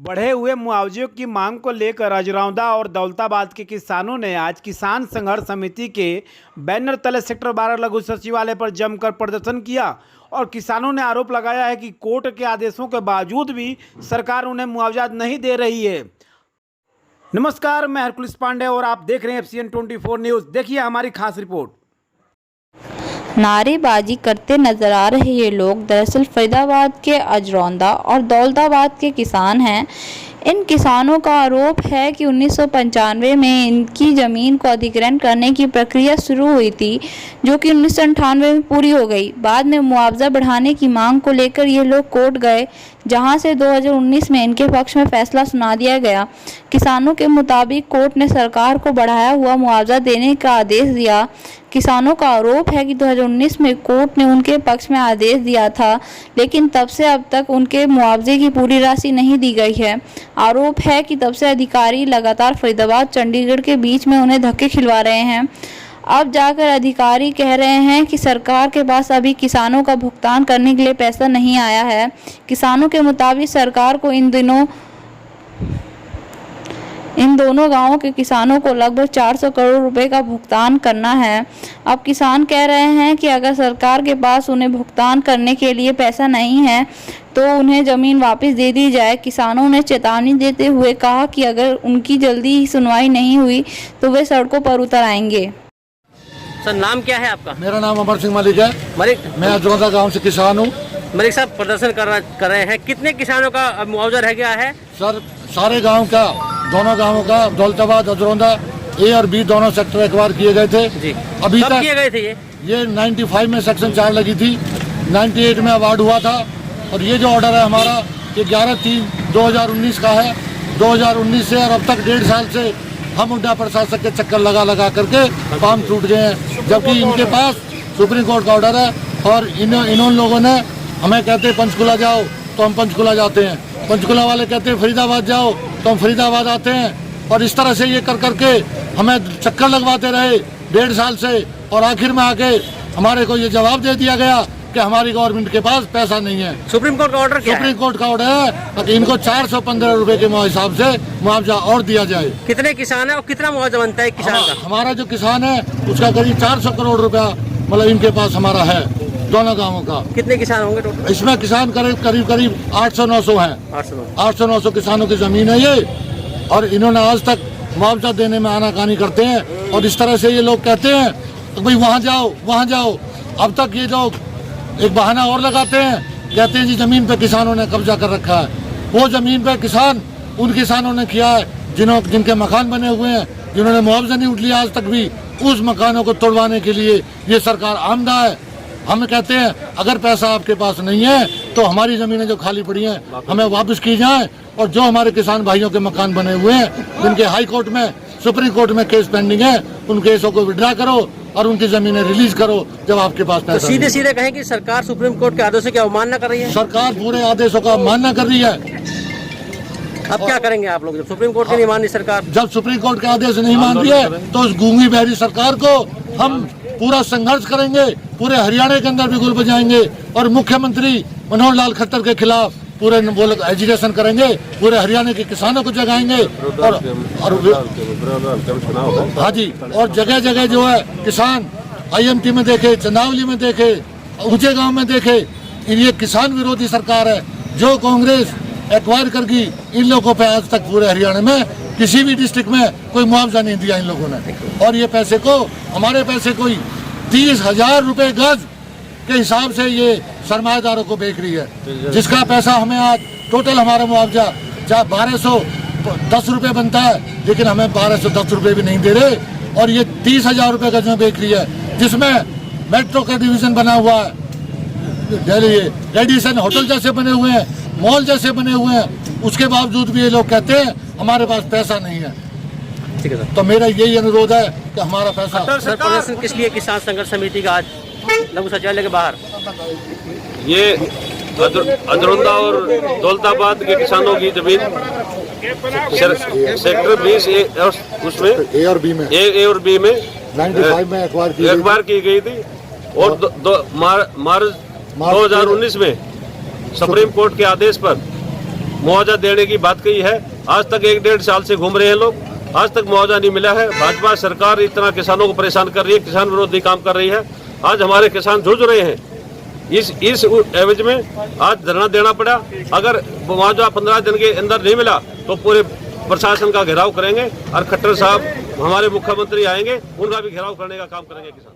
बढ़े हुए मुआवजे की मांग को लेकर अजरौंदा और दौलताबाद के किसानों ने आज किसान संघर्ष समिति के बैनर तले सेक्टर 12 लघु सचिवालय पर जमकर प्रदर्शन किया और किसानों ने आरोप लगाया है कि कोर्ट के आदेशों के बावजूद भी सरकार उन्हें मुआवजा नहीं दे रही है। नमस्कार, मैं हरकुलिस पांडे और आप देख रहे हैं FCN 24 न्यूज़। देखिए हमारी खास रिपोर्ट। नारेबाजी करते नजर आ रहे ये लोग दरअसल फरीदाबाद के अजरौंदा और दौलताबाद के किसान हैं। इन किसानों का आरोप है कि 1995 में इनकी ज़मीन को अधिग्रहण करने की प्रक्रिया शुरू हुई थी, जो कि 1998 में पूरी हो गई। बाद में मुआवजा बढ़ाने की मांग को लेकर ये लोग कोर्ट गए, जहां से 2019 में इनके पक्ष में फैसला सुना दिया गया। किसानों के मुताबिक कोर्ट ने सरकार को बढ़ाया हुआ मुआवजा देने का आदेश दिया। किसानों का आरोप है कि 2019 में कोर्ट ने उनके पक्ष में आदेश दिया था, लेकिन तब से अब तक उनके मुआवजे की पूरी राशि नहीं दी गई है। आरोप है कि तब से अधिकारी लगातार फरीदाबाद चंडीगढ़ के बीच में उन्हें धक्के खिलवा रहे हैं। अब जाकर अधिकारी कह रहे हैं कि सरकार के पास अभी किसानों का भुगतान करने के लिए पैसा नहीं आया है। किसानों के मुताबिक सरकार को इन दोनों गांवों के किसानों को लगभग 400 करोड़ रुपए का भुगतान करना है। अब किसान कह रहे हैं कि अगर सरकार के पास उन्हें भुगतान करने के लिए पैसा नहीं है तो उन्हें ज़मीन वापस दे दी जाए। किसानों ने चेतावनी देते हुए कहा कि अगर उनकी जल्दी ही सुनवाई नहीं हुई तो वे सड़कों पर उतर आएंगे। सर, नाम क्या है आपका? मेरा नाम अमर सिंह मलिक है। मलिक, मैं अजरौंदा गांव से किसान हूँ। मलिक साहब प्रदर्शन कर रहे हैं, कितने किसानों का अब मुआवजा रह गया है? सर, सारे गांव का, दोनों गांवों का, दौलताबाद अजरौंदा A और B दोनों सेक्टर एक्वायर किए गए थे जी। अभी कब तक किए गए थे ये 95 में सेक्शन 4 लगी थी, 98 में अवार्ड हुआ था। और ये जो ऑर्डर है हमारा, ये 11/3/2019 का है। 2019 से और अब तक 1.5 साल से हम उड्डा प्रशासक के चक्कर लगा करके काम टूट गए हैं, जबकि इनके पास सुप्रीम कोर्ट का ऑर्डर है। और इन लोगों ने हमें कहते पंचकुला जाओ तो हम पंचकुला जाते हैं, पंचकुला वाले कहते फरीदाबाद जाओ तो हम फरीदाबाद आते हैं। और इस तरह से ये कर करके हमें चक्कर लगवाते रहे 1.5 साल से, और आखिर में आके हमारे को ये जवाब दे दिया गया कि हमारी गवर्नमेंट के पास पैसा नहीं है। सुप्रीम कोर्ट का ऑर्डर क्या है? सुप्रीम कोर्ट का ऑर्डर है कि इनको 415 रुपए के हिसाब से मुआवजा और दिया जाए। कितने किसान है और कितना मुआवजा बनता है किसान का? हमारा जो किसान है उसका करीब 400 करोड़ रुपया मतलब इनके पास हमारा है, दोनों गाँवों का। कितने किसान होंगे टोटल? इसमें किसान करीब 800-900 है। 800-900 किसानों की जमीन है ये, और इन्होंने आज तक मुआवजा देने में आनाकानी करते हैं। और इस तरह से ये लोग कहते हैं तो भाई वहाँ जाओ। अब तक ये लोग एक बहाना और लगाते हैं, कहते हैं जी जमीन पे किसानों ने कब्जा कर रखा है। वो जमीन पे उन किसानों ने किया है जिनके मकान बने हुए हैं, जिन्होंने मुआवजा नहीं उठ लिया आज तक भी। उस मकानों को तोड़वाने के लिए ये सरकार आमदा है। हम कहते हैं अगर पैसा आपके पास नहीं है तो हमारी जमीनें जो खाली पड़ी हैं हमें वापस की जाएं, और जो हमारे किसान भाइयों के मकान बने हुए हैं जिनके हाई कोर्ट में, सुप्रीम कोर्ट में केस पेंडिंग है, उन केसों को विड्रा करो और उनकी जमीनें रिलीज करो जब आपके पास पैसा। तो सीधे कहें कि सरकार सुप्रीम कोर्ट के आदेशों की अवमानना कर रही है? सरकार पूरे आदेशों का अवमानना कर रही है। अब क्या करेंगे आप लोग जब सुप्रीम कोर्ट की नहीं मान रही सरकार? जब सुप्रीम कोर्ट के आदेश नहीं मान रही है तो उस गूंगी बहरी सरकार को हम पूरा संघर्ष करेंगे, पूरे हरियाणा के अंदर भी गुल बजाएंगे और मुख्यमंत्री मनोहर लाल खट्टर के खिलाफ पूरे एजिटेशन करेंगे, पूरे हरियाणा के किसानों को जगाएंगे। और हाँ जी, और जगह जगह जो है किसान IMT में देखे, चंदावली में देखे, ऊंचे गांव में देखे, ये किसान विरोधी सरकार है जो कांग्रेस एक्वायर करगी। इन लोगों पे आज तक पूरे हरियाणा में किसी भी डिस्ट्रिक्ट में कोई मुआवजा नहीं दिया इन लोगों ने। और ये पैसे को, हमारे पैसे कोई 30,000 रुपए गज के हिसाब से ये सरमाएदारों को बेच रही है, जिसका पैसा हमें आज टोटल हमारा मुआवजा 1210 रुपए बनता है, लेकिन हमें 1210 रुपए भी नहीं दे रहे। और ये 30,000 रुपए गज में बेच रही है, जिसमें मेट्रो का डिवीजन बना हुआ है, दिल्ली रेडिसन होटल जैसे बने हुए हैं, मॉल जैसे बने हुए हैं। उसके बावजूद भी ये लोग कहते हैं हमारे पास पैसा नहीं है। ठीक है सर। तो मेरा यही अनुरोध है कि हमारा पैसा। सर, प्रदर्शन किस लिए किसान संघर्ष समिति का आज लघु सचिवालय के बाहर? ये अजरौंदा और दौलताबाद के किसानों की जमीन सेक्टर 20 उसमें A और B में 95 में एक्वायर की गई थी। और मार्च 2019 में सुप्रीम कोर्ट के आदेश पर मुआवजा देने की बात कही है। आज तक 1-1.5 साल से घूम रहे हैं लोग, आज तक मुआवजा नहीं मिला है। भाजपा सरकार इतना किसानों को परेशान कर रही है, किसान विरोधी काम कर रही है। आज हमारे किसान जूझ रहे हैं, इस एवज में आज धरना देना पड़ा। अगर मुआवजा 15 दिन के अंदर नहीं मिला तो पूरे प्रशासन का घेराव करेंगे और खट्टर साहब हमारे मुख्यमंत्री आएंगे, उनका भी घेराव करने का काम करेंगे किसान।